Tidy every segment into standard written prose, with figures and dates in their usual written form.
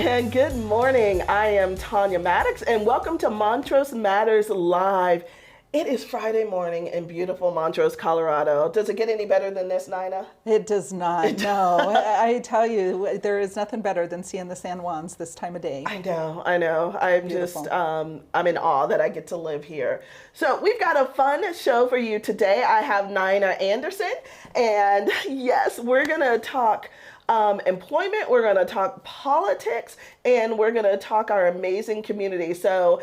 And good morning. I am Tanya Maddox, and welcome to Montrose Matters Live. It is Friday morning in beautiful Montrose, Colorado. Does it get any better than this, Nina? It does not, no. I tell you, there is nothing better than seeing the San Juans this time of day. I know. I'm Beautiful. just, I'm in awe that I get to live here. So we've got a fun show for you today. I have Nina Anderson, and yes, we're going to talk employment, we're going to talk politics, and we're going to talk our amazing community. So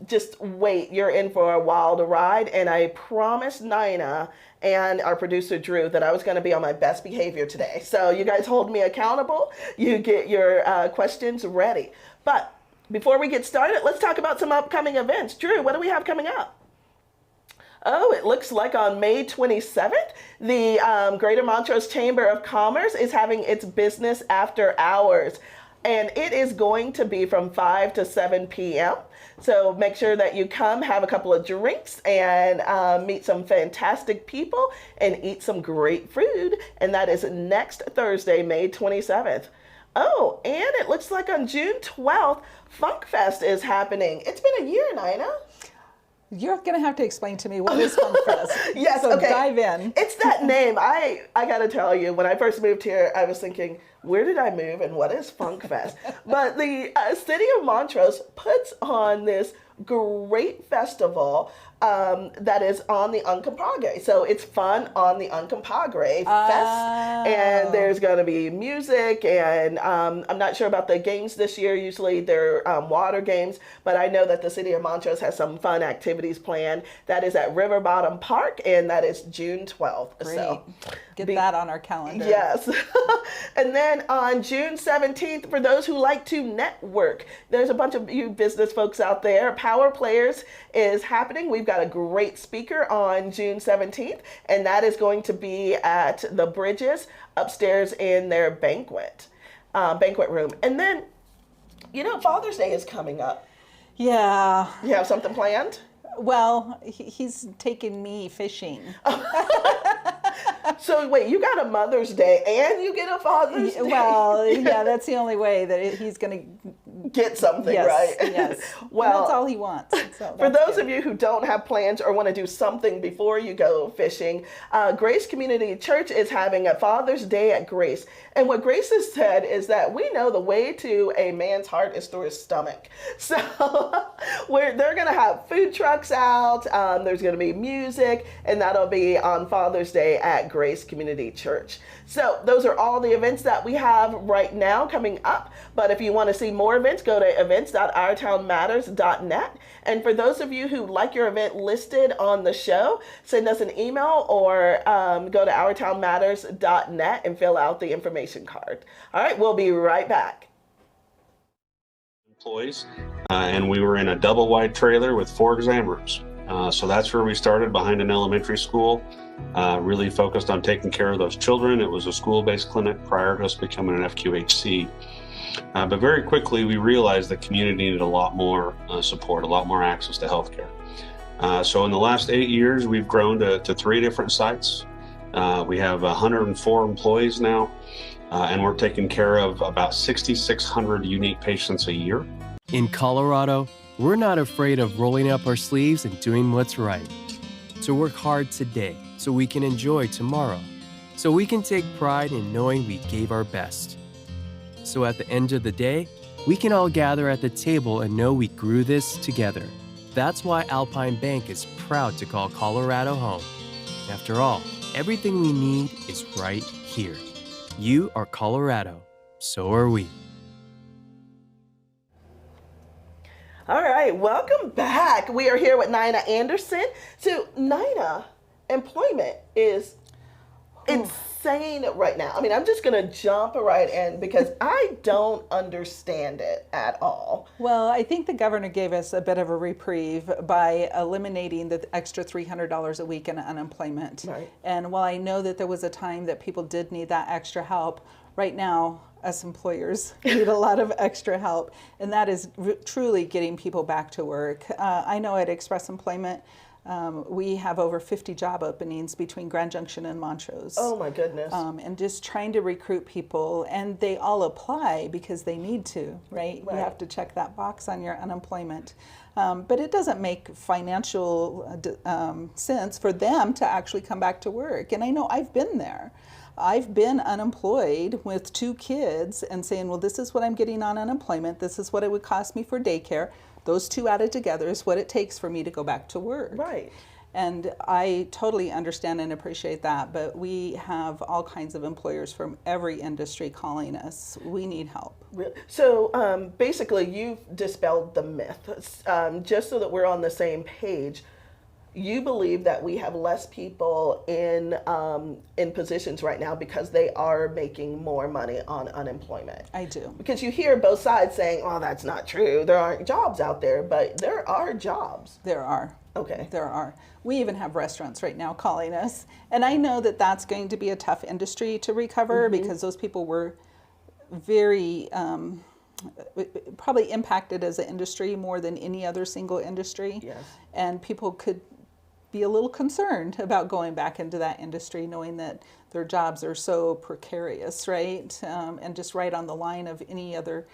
just wait, you're in for a wild ride. And I promised Nina and our producer Drew that I was going to be on my best behavior today. So you guys hold me accountable. You get your questions ready. But before we get started, let's talk about some upcoming events. Drew, what do we have coming up? Oh, it looks like on May 27th, the Greater Montrose Chamber of Commerce is having its business after hours. And it is going to be from 5 to 7 p.m. So make sure that you come, have a couple of drinks, and meet some fantastic people and eat some great food. And that is next Thursday, May 27th. Oh, and it looks like on June 12th, Funk Fest is happening. It's been a year, Nina. You're going to have to explain to me what is Funk Fest. Yes, so okay. Dive in. It's that name. I got to tell you, when I first moved here, I was thinking, where did I move and what is Funk Fest? But the city of Montrose puts on this great festival that is on the Uncompahgre. So it's fun on the Uncompahgre Fest. And there's going to be music, and I'm not sure about the games this year. Usually they're water games, but I know that the city of Montrose has some fun activities planned. That is at River Bottom Park, and that is June 12th. Great. So Get that on our calendar. Yes. And then on June 17th, for those who like to network, there's a bunch of you business folks out there. Power Players is happening. We've got a great speaker on June 17th, and that is going to be at the Bridges upstairs in their banquet room. And then, Father's Day is coming up. Yeah. You have something planned? Well, he's taking me fishing. So wait, you got a Mother's Day and you get a Father's Day? Well, yeah, that's the only way that he's going to get something, yes, right? Yes. Well, that's all he wants. So for those of you who don't have plans or want to do something before you go fishing, Grace Community Church is having a Father's Day at Grace. And what Grace has said is that we know the way to a man's heart is through his stomach. So they're going to have food trucks out. There's going to be music, and that'll be on Father's Day at Grace Community Church. So those are all the events that we have right now coming up. But if you want to see more events, go to events.ourtownmatters.net. And for those of you who like your event listed on the show, send us an email or go to ourtownmatters.net and fill out the information card. All right, we'll be right back. Employees, and we were in a double wide trailer with 4 exam rooms. So that's where we started, behind an elementary school, really focused on taking care of those children. It was a school-based clinic prior to us becoming an FQHC. But very quickly, we realized the community needed a lot more support, a lot more access to healthcare. So in the last 8 years, we've grown to 3 different sites. We have 104 employees now, and we're taking care of about 6,600 unique patients a year. In Colorado, we're not afraid of rolling up our sleeves and doing what's right. To work hard today so we can enjoy tomorrow. So we can take pride in knowing we gave our best. So at the end of the day, we can all gather at the table and know we grew this together. That's why Alpine Bank is proud to call Colorado home. After all, everything we need is right here. You are Colorado, so are we. All right, welcome back. We are here with Nina Anderson. So Nina, employment is insane right now. I mean, I'm just going to jump right in because I don't understand it at all. Well, I think the governor gave us a bit of a reprieve by eliminating the extra $300 a week in unemployment. Right. And while I know that there was a time that people did need that extra help, right now, us employers need a lot of extra help, and that is truly getting people back to work. I know at Express Employment, We have over 50 job openings between Grand Junction and Montrose. Oh my goodness. And just trying to recruit people, and they all apply because they need to, right? You have to check that box on your unemployment. But it doesn't make financial sense for them to actually come back to work. And I know I've been there. I've been unemployed with 2 kids and saying, well, this is what I'm getting on unemployment. This is what it would cost me for daycare. Those 2 added together is what it takes for me to go back to work. Right. And I totally understand and appreciate that, but we have all kinds of employers from every industry calling us. We need help. So basically, you've dispelled the myth. Just so that we're on the same page, you believe that we have less people in positions right now because they are making more money on unemployment. I do. Because you hear both sides saying, "Oh, that's not true. There aren't jobs out there," but there are jobs. There are. Okay. There are. We even have restaurants right now calling us. And I know that that's going to be a tough industry to recover because those people were very probably impacted as an industry more than any other single industry. Yes. And people could be a little concerned about going back into that industry, knowing that their jobs are so precarious, right? And just right on the line of any other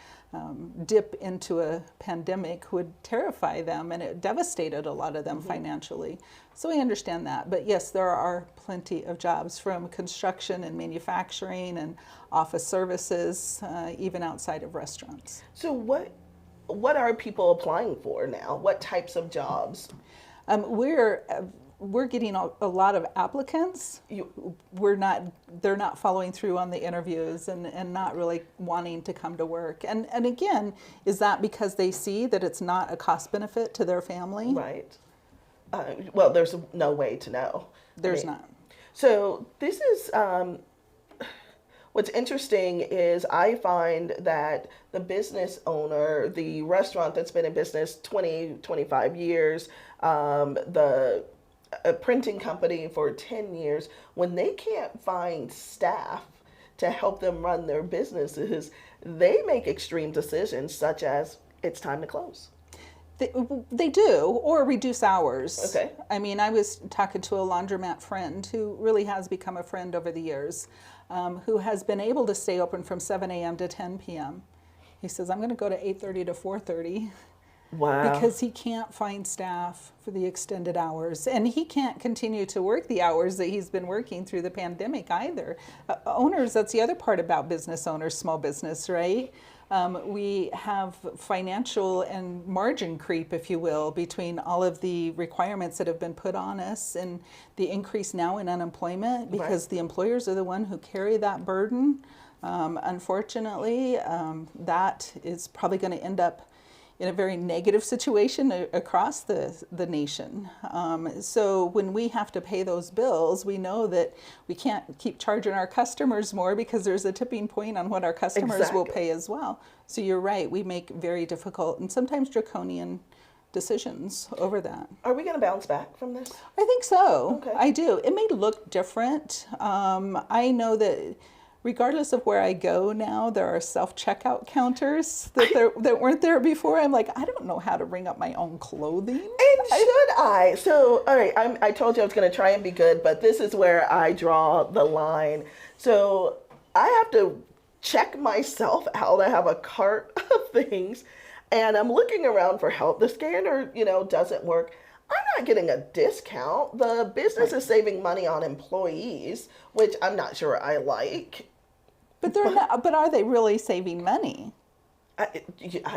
dip into a pandemic would terrify them, and it devastated a lot of them financially. So I understand that. But yes, there are plenty of jobs from construction and manufacturing and office services, even outside of restaurants. So what are people applying for now? What types of jobs? We're getting a lot of applicants. They're not following through on the interviews and not really wanting to come to work. And again, is that because they see that it's not a cost benefit to their family? Right. Well, there's no way to know. There's not. So this is, what's interesting is I find that the business owner, the restaurant that's been in business 20, 25 years, a printing company for 10 years, when they can't find staff to help them run their businesses, they make extreme decisions such as it's time to close. They do, or reduce hours. Okay. I mean, I was talking to a laundromat friend who really has become a friend over the years, who has been able to stay open from 7 a.m. to 10 p.m. He says, I'm going to go to 8:30 to 4:30. Wow. Because he can't find staff for the extended hours. And he can't continue to work the hours that he's been working through the pandemic either. Owners, that's the other part about business owners, small business, right? We have financial and margin creep, if you will, between all of the requirements that have been put on us and the increase now in unemployment because the employers are the one who carry that burden. Unfortunately, that is probably going to end up in a very negative situation across the nation. So when we have to pay those bills, we know that we can't keep charging our customers more because there's a tipping point on what our customers will pay as well. So you're right, we make very difficult and sometimes draconian decisions over that. Are we going to bounce back from this? I think so. Okay. I do. It may look different. I know that regardless of where I go now, there are self-checkout counters that weren't there before. I'm like, I don't know how to ring up my own clothing. And should I? So, all right, I told you I was going to try and be good, but this is where I draw the line. So I have to check myself out. I have a cart of things, and I'm looking around for help. The scanner, doesn't work. I'm not getting a discount. The business is saving money on employees, which I'm not sure I like. But they're not. But are they really saving money? I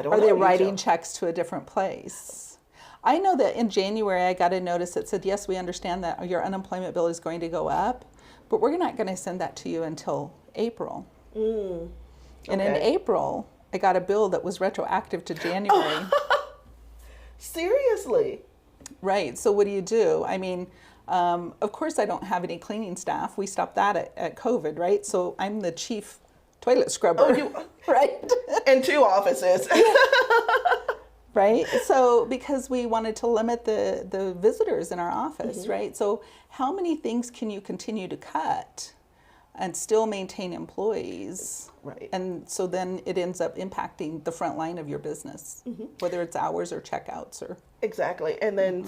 don't know. Are they writing checks to a different place? I know that in January I got a notice that said, yes, we understand that your unemployment bill is going to go up, but we're not going to send that to you until April. And in April, I got a bill that was retroactive to January. Seriously? Right. So what do? I mean, of course, I don't have any cleaning staff. We stopped that at COVID, right? So I'm the chief toilet scrubber, right? In 2 offices. Right. So because we wanted to limit the visitors in our office, right? So how many things can you continue to cut and still maintain employees. Right. And so then it ends up impacting the front line of your business, whether it's hours or checkouts or. Exactly. And then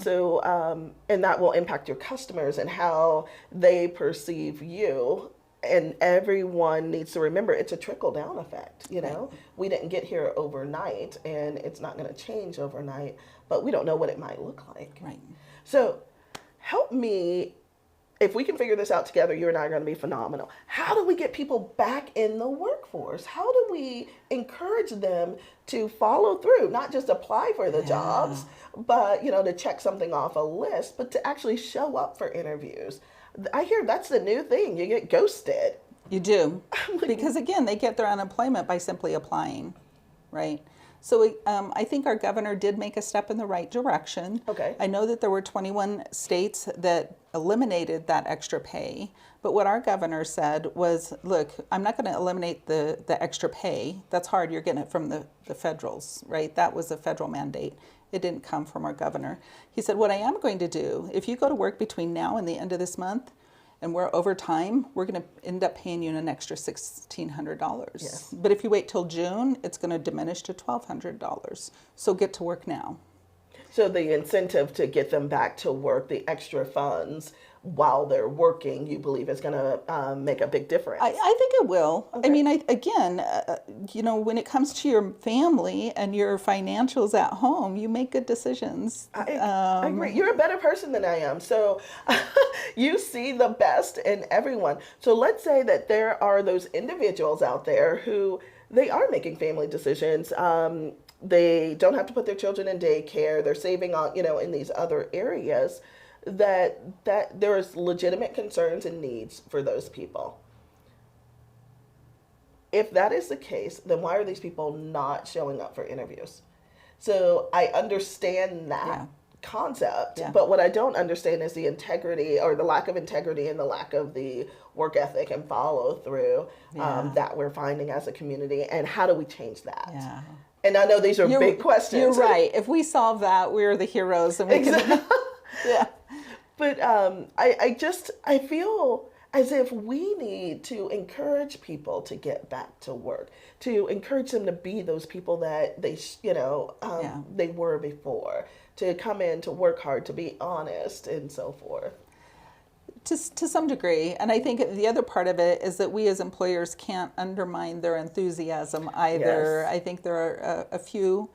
and that will impact your customers and how they perceive you. And everyone needs to remember it's a trickle down effect. You know, we didn't get here overnight, and it's not going to change overnight, but we don't know what it might look like. Right. So help me. If we can figure this out together, you and I are going to be phenomenal. How do we get people back in the workforce? How do we encourage them to follow through, not just apply for the jobs, but, you know, to check something off a list, but to actually show up for interviews? I hear that's the new thing. You get ghosted. You do. Because again, they get their unemployment by simply applying, right? So I think our governor did make a step in the right direction. Okay. I know that there were 21 states that eliminated that extra pay. But what our governor said was, look, I'm not going to eliminate the extra pay. That's hard. You're getting it from the federals, right? That was a federal mandate. It didn't come from our governor. He said, what I am going to do, if you go to work between now and the end of this month, and we're over time, we're going to end up paying you an extra $1,600. Yes. But if you wait till June, it's going to diminish to $1,200. So get to work now. So the incentive to get them back to work, the extra funds while they're working, you believe is going to make a big difference? I think it will. Okay. I mean, again, you know, when it comes to your family and your financials at home, you make good decisions. I agree. You're a better person than I am. So you see the best in everyone. So let's say that there are those individuals out there who they are making family decisions. They don't have to put their children in daycare. They're saving on, you know, in these other areas. That there is legitimate concerns and needs for those people. If that is the case, then why are these people not showing up for interviews? So I understand that concept, but what I don't understand is the integrity or the lack of integrity and the lack of the work ethic and follow through that we're finding as a community. And how do we change that? Yeah. And I know these are big questions. You're right. If we solve that, we're the heroes. And we can, yeah. But I feel as if we need to encourage people to get back to work, to encourage them to be those people that they, they were before, to come in, to work hard, to be honest, and so forth. To some degree. And I think the other part of it is that we as employers can't undermine their enthusiasm either. Yes. I think there are a few.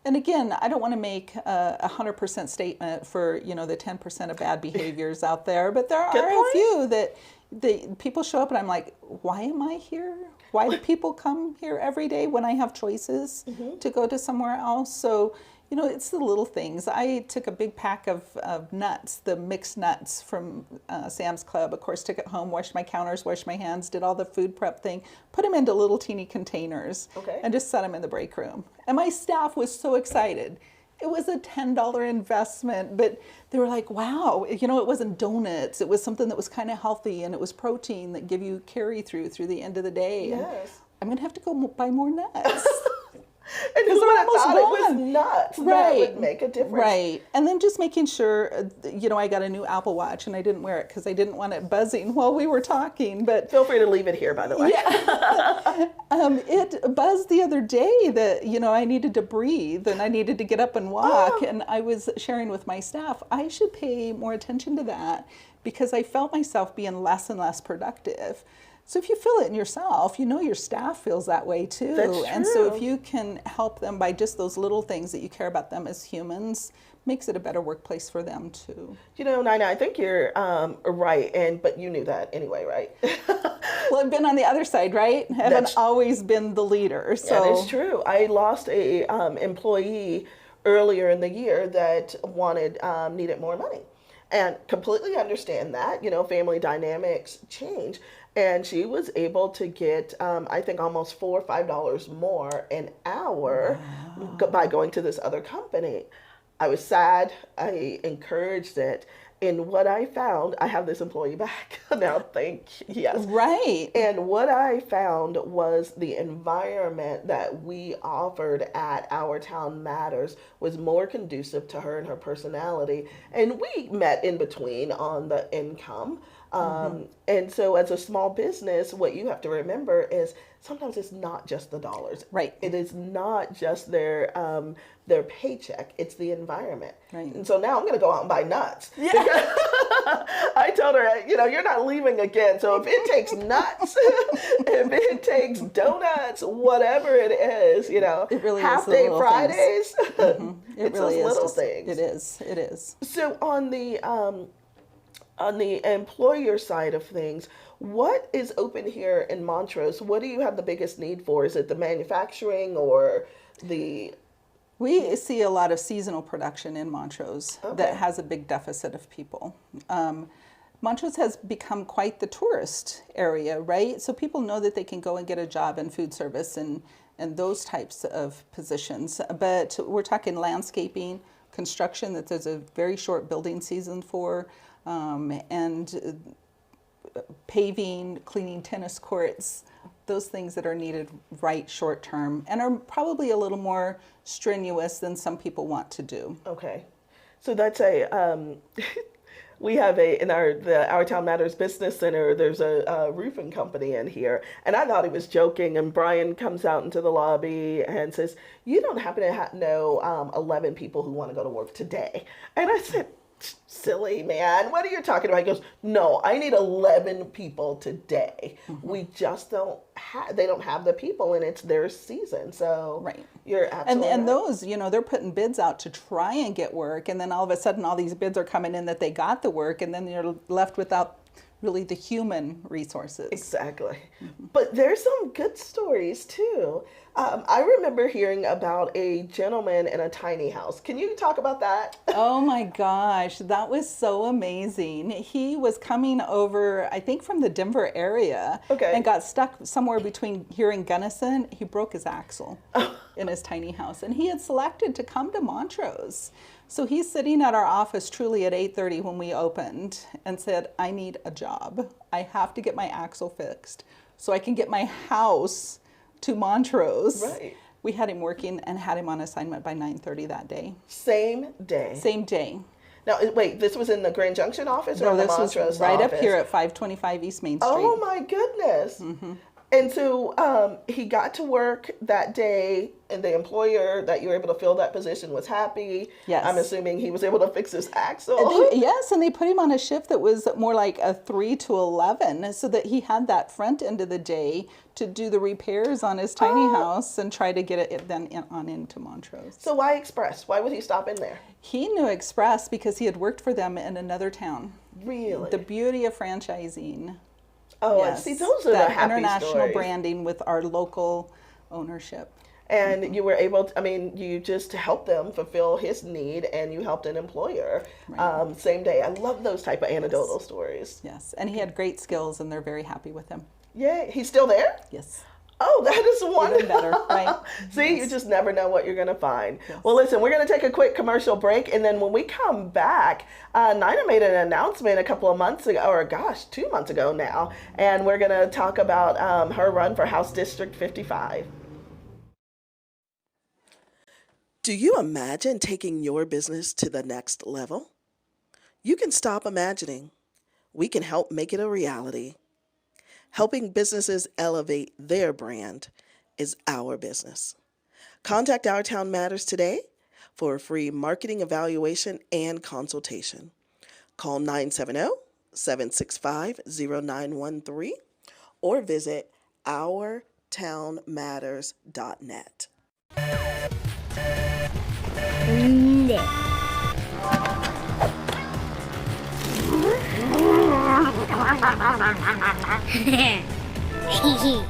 And again, I don't want to make a 100% statement for, you know, the 10% of bad behaviors out there, but there are a few that people show up and I'm like, why am I here? Why do people come here every day when I have choices to go to somewhere else? So, you know, it's the little things. I took a big pack of nuts, the mixed nuts from Sam's Club. Of course, took it home, washed my counters, washed my hands, did all the food prep thing, put them into little teeny containers, and just set them in the break room. And my staff was so excited. It was a $10 investment, but they were like, wow, you know, it wasn't donuts. It was something that was kind of healthy, and it was protein that give you carry through the end of the day. Yes. And I'm going to have to go buy more nuts. And who would have thought it was nuts that would make a difference? Right. And then just making sure, you know, I got a new Apple Watch and I didn't wear it because I didn't want it buzzing while we were talking. But feel free to leave it here, by the way. Yeah. It buzzed the other day that, you know, I needed to breathe and I needed to get up and walk. And I was sharing with my staff, I should pay more attention to that because I felt myself being less and less productive. So if you feel it in yourself, you know your staff feels that way too. That's true. And so if you can help them by just those little things that you care about them as humans, makes it a better workplace for them too. You know, Nina, I think you're right, but you knew that anyway, right? Well, I've been on the other side, right? I haven't always been the leader. So that is true. I lost a employee earlier in the year that needed more money. And completely understand that, you know, family dynamics change. And she was able to get, I think, almost $4 or $5 more an hour by going to this other company. I was sad. I encouraged it. And what I found, I have this employee back now, yes. Right. And what I found was the environment that we offered at Our Town Matters was more conducive to her and her personality. And we met in between on the income. And so as a small business, what you have to remember is sometimes it's not just the dollars. Right. It is not just their paycheck. It's the environment. Right. And so now I'm going to go out and buy nuts. Yeah. I told her, you're not leaving again. So if it takes nuts, if it takes donuts, whatever it is, it really half is the day little Fridays, things. It it's really those is little just, things. It is. So on the employer side of things, what is open here in Montrose? What do you have the biggest need for? Is it the manufacturing or the... We see a lot of seasonal production in Montrose Okay. that has a big deficit of people. Montrose has become quite the tourist area, right? So people know that they can go and get a job in food service and those types of positions. But we're talking landscaping, construction that there's a very short building season for, and paving, cleaning tennis courts, those things that are needed right short term and are probably a little more strenuous than some people want to do. Okay. So that's we have in Our Town Matters Business Center, there's a roofing company in here. And I thought he was joking. And Brian comes out into the lobby and says, "You don't happen to know 11 people who want to go to work today?" And I said, "Silly man, what are you talking about?" He goes, "No, I need 11 people today." We just don't have, they don't have the people, and it's their season. So Right. You're absolutely And right. those, they're putting bids out to try and get work, and then all of a sudden all these bids are coming in that they got the work, and then you're left without really the human resources. Exactly. But there's some good stories too. I remember hearing about a gentleman in a tiny house. Can you talk about that? Oh my gosh, that was so amazing. He was coming over, I think from the Denver area, Okay. and got stuck somewhere between here and Gunnison. He broke his axle in his tiny house, and he had selected to come to Montrose. So he's sitting at our office truly at 8:30 when we opened and said, "I need a job. I have to get my axle fixed so I can get my house to Montrose." Right. We had him working and had him on assignment by 9:30 that day. Same day. Same day. Now, wait, this was in the Grand Junction office or No, in the this was Montrose right office? up here at 525 East Main Street. Oh my goodness. And so he got to work that day, and the employer that you were able to fill that position was happy. Yes. I'm assuming he was able to fix his axle. Yes, and they put him on a shift that was more like a 3 to 11, so that he had that front end of the day to do the repairs on his tiny house and try to get it then on into Montrose. So why Express? Why would he stop in there? He knew Express because he had worked for them in another town. Really? The beauty of franchising. Oh, Yes, see, those are the that happy international stories. branding with our local ownership. And you were able to, you just helped them fulfill his need, and you helped an employer same day. I love those type of anecdotal stories. Yes, and he had great skills, and they're very happy with him. Yay. He's still there? Yes. Oh, that is wonderful. Even better, right? See, you just never know what you're going to find. Yes. Well, listen, we're going to take a quick commercial break. And then when we come back, Nina made an announcement a couple of months ago, or gosh, 2 months ago now. And we're going to talk about her run for House District 55. Do you imagine taking your business to the next level? You can stop imagining. We can help make it a reality. Helping businesses elevate their brand is our business. Contact Our Town Matters today for a free marketing evaluation and consultation. Call 970-765-0913 or visit ourtownmatters.net. Woohoo!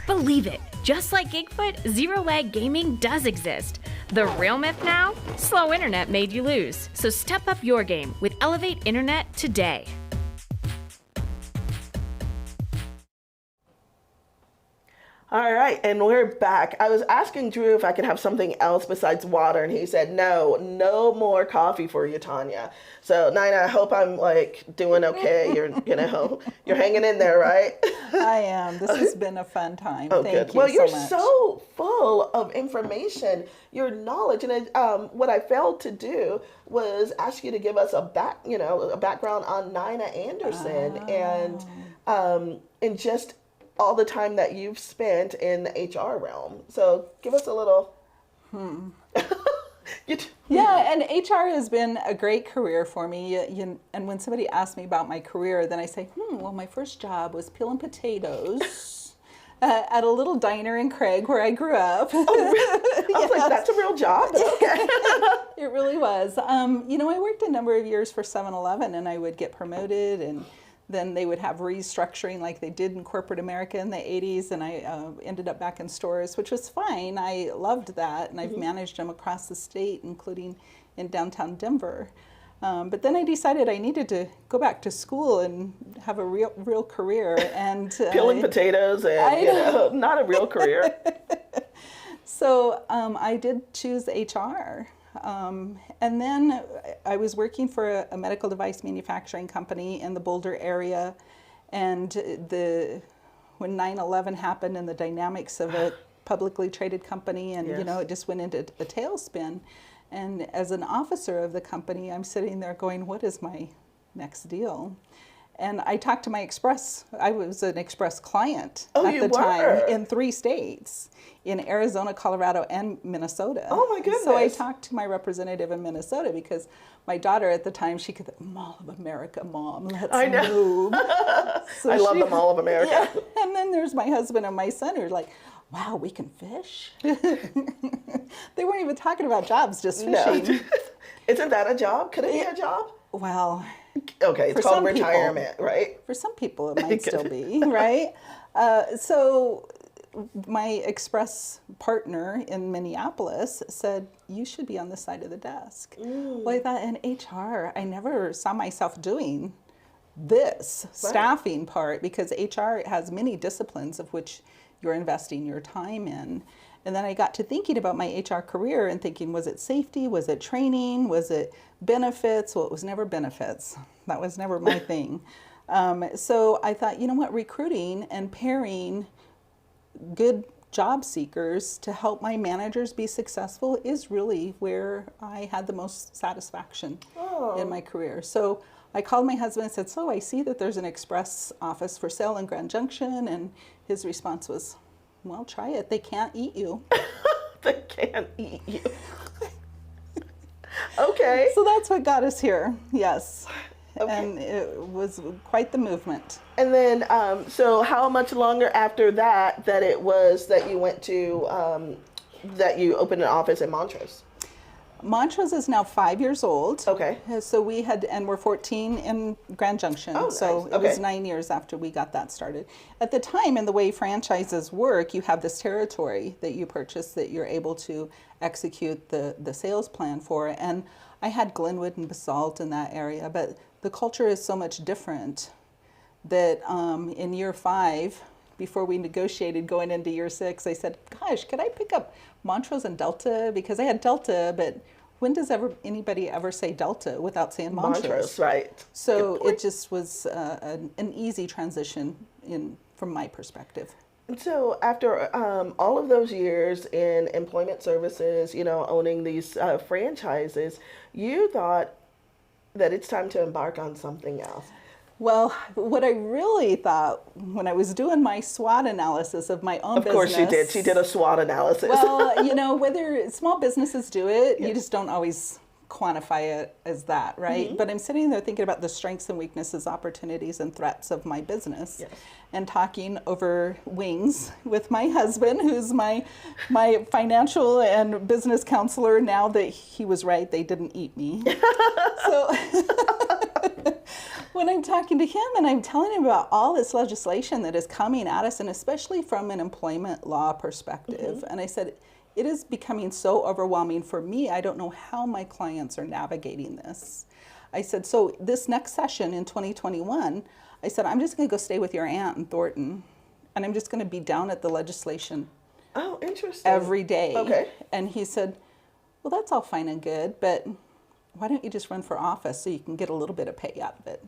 Believe it, just like Gigfoot, Zero Lag Gaming does exist. The real myth now? Slow internet made you lose. So step up your game with Elevate Internet today. All right, and we're back. I was asking Drew if I could have something else besides water, and he said, no more coffee for you, Tanya. So, Nina, I hope I'm like doing okay. You're hanging in there, right? I am. This has been a fun time. Oh, Thank good. you Well, so you're much. so full of information, your knowledge, and what I failed to do was ask you to give us a background on Nina Anderson and just all the time that you've spent in the HR realm. So give us a little. Yeah, and HR has been a great career for me. And when somebody asks me about my career, then I say, well, my first job was peeling potatoes at a little diner in Craig where I grew up. Oh, really? I was like, that's a real job, but okay. It really was. I worked a number of years for 7-Eleven, and I would get promoted, and then they would have restructuring like they did in corporate America in the 80s, and I ended up back in stores, which was fine. I loved that, and I've managed them across the state, including in downtown Denver. But then I decided I needed to go back to school and have a real career. And peeling potatoes and not a real career. So I did choose HR. And then I was working for a medical device manufacturing company in the Boulder area, and when 9/11 happened and the dynamics of a publicly traded company, and it just went into a tailspin. And as an officer of the company, I'm sitting there going, what is my next deal? And I talked to my Express. I was an Express client at the time in 3 states, in Arizona, Colorado, and Minnesota. Oh my goodness. So I talked to my representative in Minnesota because my daughter at the time, she could think, Mall of America, Mom, let's move. So I love the Mall of America. Yeah. And then there's my husband and my son who are like, wow, we can fish? They weren't even talking about jobs, just fishing. No. Isn't that a job? Could it be a job? Well, okay, it's called retirement, right? For some people, it might still be, right? So my Express partner in Minneapolis said, you should be on this side of the desk. Well, I thought in HR, I never saw myself doing this staffing part, because HR has many disciplines of which you're investing your time in. And then I got to thinking about my HR career and thinking, was it safety? Was it training? Was it benefits? Well, it was never benefits. That was never my thing. So I thought, you know what, recruiting and pairing good job seekers to help my managers be successful is really where I had the most satisfaction in my career. So I called my husband and said, so I see that there's an Express office for sale in Grand Junction. And his response was, well, try it. They can't eat you. They can't eat you. Okay. So that's what got us here. Yes. Okay. And it was quite the movement. And then, so how much longer after that it was that you went to, that you opened an office in Montrose? Montrose is now 5 years old. Okay. So we're 14 in Grand Junction. Oh, so nice. it was 9 years after we got that started. At the time, and the way franchises work, you have this territory that you purchase that you're able to execute the sales plan for. And I had Glenwood and Basalt in that area, but the culture is so much different that in year 5, before we negotiated going into year 6, I said, gosh, could I pick up Montrose and Delta? Because I had Delta, but when does anybody ever say Delta without saying Montrose? Montrose, right. So it just was an easy transition from my perspective. And so after all of those years in employment services, owning these franchises, you thought that it's time to embark on something else. Well, what I really thought when I was doing my SWOT analysis of my own business. Of course you did. She did a SWOT analysis. Well, whether small businesses do it, you just don't always quantify it as that, right? Mm-hmm. But I'm sitting there thinking about the strengths and weaknesses, opportunities and threats of my business, and talking over wings with my husband, who's my financial and business counselor. Now that he was right, they didn't eat me. So when I'm talking to him and I'm telling him about all this legislation that is coming at us, and especially from an employment law perspective, and I said, it is becoming so overwhelming for me. I don't know how my clients are navigating this. I said, so this next session in 2021, I said, I'm just going to go stay with your aunt in Thornton and I'm just going to be down at the legislation Oh, interesting. every day. Okay. And he said, well, that's all fine and good, but why don't you just run for office so you can get a little bit of pay out of it?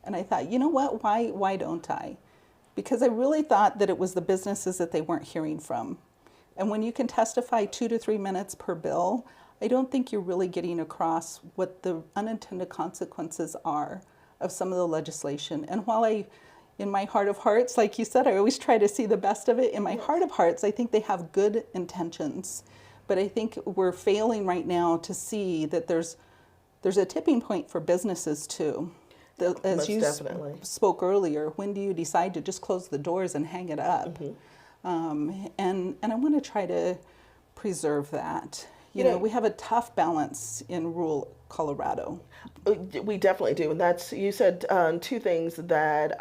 And I thought, you know what, why don't I? Because I really thought that it was the businesses that they weren't hearing from. And when you can testify 2 to 3 minutes per bill, I don't think you're really getting across what the unintended consequences are of some of the legislation. And while in my heart of hearts, like you said, I always try to see the best of it. In my heart of hearts, I think they have good intentions. But I think we're failing right now to see that there's a tipping point for businesses too. As Most you definitely. spoke earlier, when do you decide to just close the doors and hang it up? And I want to try to preserve that. You know, we have a tough balance in rural Colorado. We definitely do. And that's, you said two things that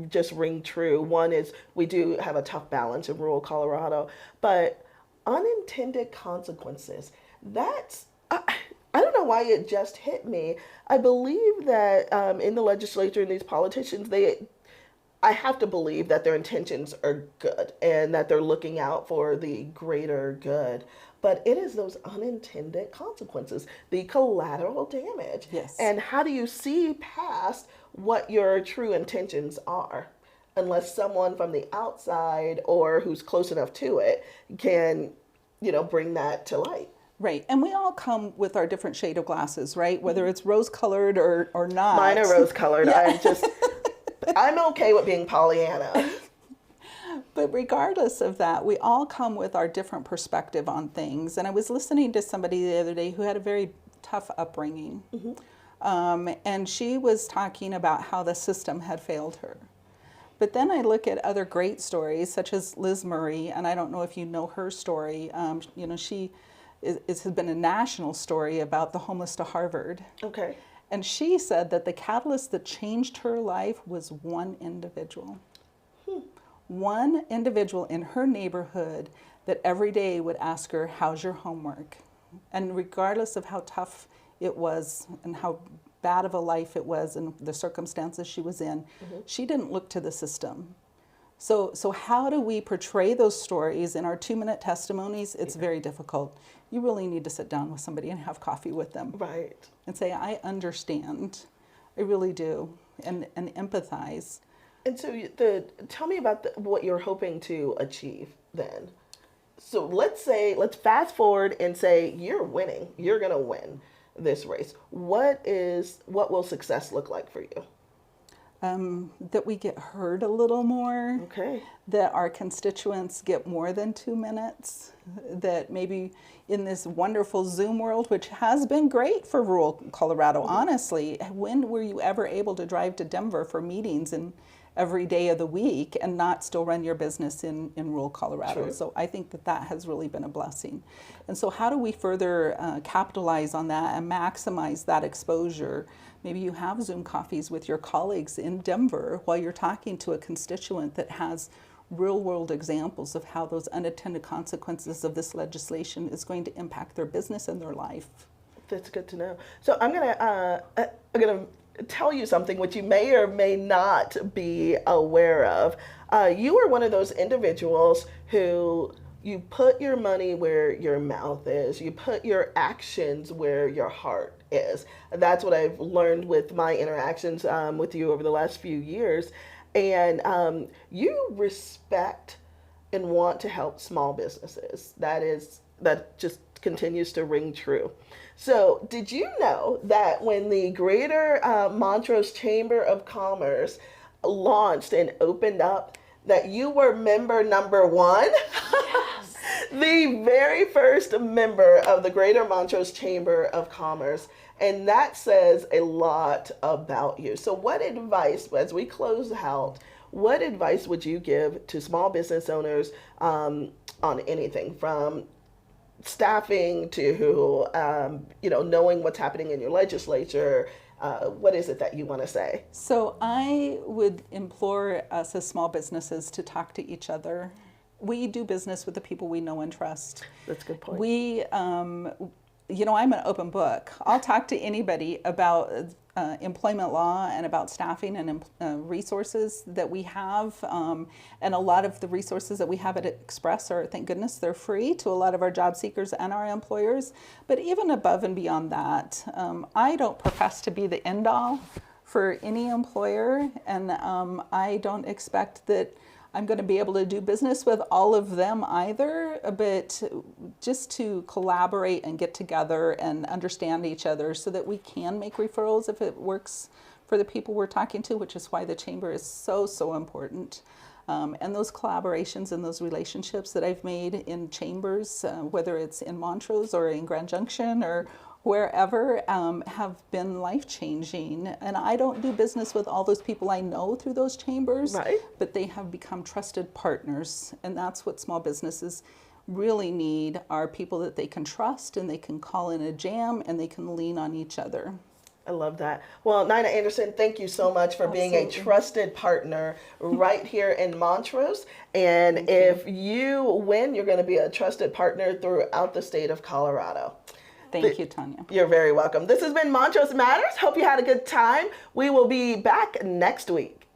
just ring true. One is we do have a tough balance in rural Colorado, but unintended consequences, that's, I don't know why it just hit me. I believe that in the legislature and these politicians, I have to believe that their intentions are good and that they're looking out for the greater good. But it is those unintended consequences, the collateral damage. Yes. And how do you see past what your true intentions are? Unless someone from the outside or who's close enough to it can, bring that to light. Right. And we all come with our different shade of glasses, right? Whether it's rose-colored or not. Mine are rose-colored. Yeah. I'm okay with being Pollyanna. But regardless of that, we all come with our different perspective on things. And I was listening to somebody the other day who had a very tough upbringing. And she was talking about how the system had failed her. But then I look at other great stories, such as Liz Murray, and I don't know if you know her story. She has been a national story about the homeless to Harvard. Okay. And she said that the catalyst that changed her life was one individual. One individual in her neighborhood that every day would ask her, how's your homework? And regardless of how tough it was and how bad of a life it was and the circumstances she was in, she didn't look to the system. So how do we portray those stories in our 2-minute testimonies? It's very difficult. You really need to sit down with somebody and have coffee with them. Right. And say, I understand. I really do. And empathize. And so tell me about what you're hoping to achieve then. So let's fast forward and say you're winning. You're going to win this race. What will success look like for you? That we get heard a little more. Okay. That our constituents get more than 2 minutes. That maybe in this wonderful Zoom world, which has been great for rural Colorado, honestly, when were you ever able to drive to Denver for meetings and every day of the week and not still run your business in rural Colorado? True. So I think that has really been a blessing. And so how do we further capitalize on that and maximize that exposure? Maybe you have Zoom coffees with your colleagues in Denver while you're talking to a constituent that has real world examples of how those unintended consequences of this legislation is going to impact their business and their life. That's good to know. So I'm gonna tell you something which you may or may not be aware of. You are one of those individuals who you put your money where your mouth is. You put your actions where your heart is. That's what I've learned with my interactions with you over the last few years. And you respect and want to help small businesses. That just continues to ring true. So did you know that when the Greater Montrose Chamber of Commerce launched and opened up, that you were member number 1? Yes. The very first member of the Greater Montrose Chamber of Commerce. And that says a lot about you. So what advice, as we close out, what advice would you give to small business owners on anything from staffing to, knowing what's happening in your legislature? What is it that you want to say? So I would implore us as small businesses to talk to each other. We do business with the people we know and trust. That's a good point. I'm an open book. I'll talk to anybody about employment law and about staffing and resources that we have. And a lot of the resources that we have at Express are, thank goodness, they're free to a lot of our job seekers and our employers. But even above and beyond that, I don't profess to be the end all for any employer. And I don't expect that I'm going to be able to do business with all of them either, but just to collaborate and get together and understand each other so that we can make referrals if it works for the people we're talking to, which is why the chamber is so, so important. And those collaborations and those relationships that I've made in chambers, whether it's in Montrose or in Grand Junction or wherever, have been life-changing. And I don't do business with all those people I know through those chambers, Right. but they have become trusted partners. And that's what small businesses really need, are people that they can trust and they can call in a jam and they can lean on each other. I love that. Well, Nina Anderson, thank you so much for being a Absolutely. trusted partner right here in Montrose. And if you win, you're going to be a trusted partner throughout the state of Colorado. Thank you, Tanya. You're very welcome. This has been Montrose Matters. Hope you had a good time. We will be back next week.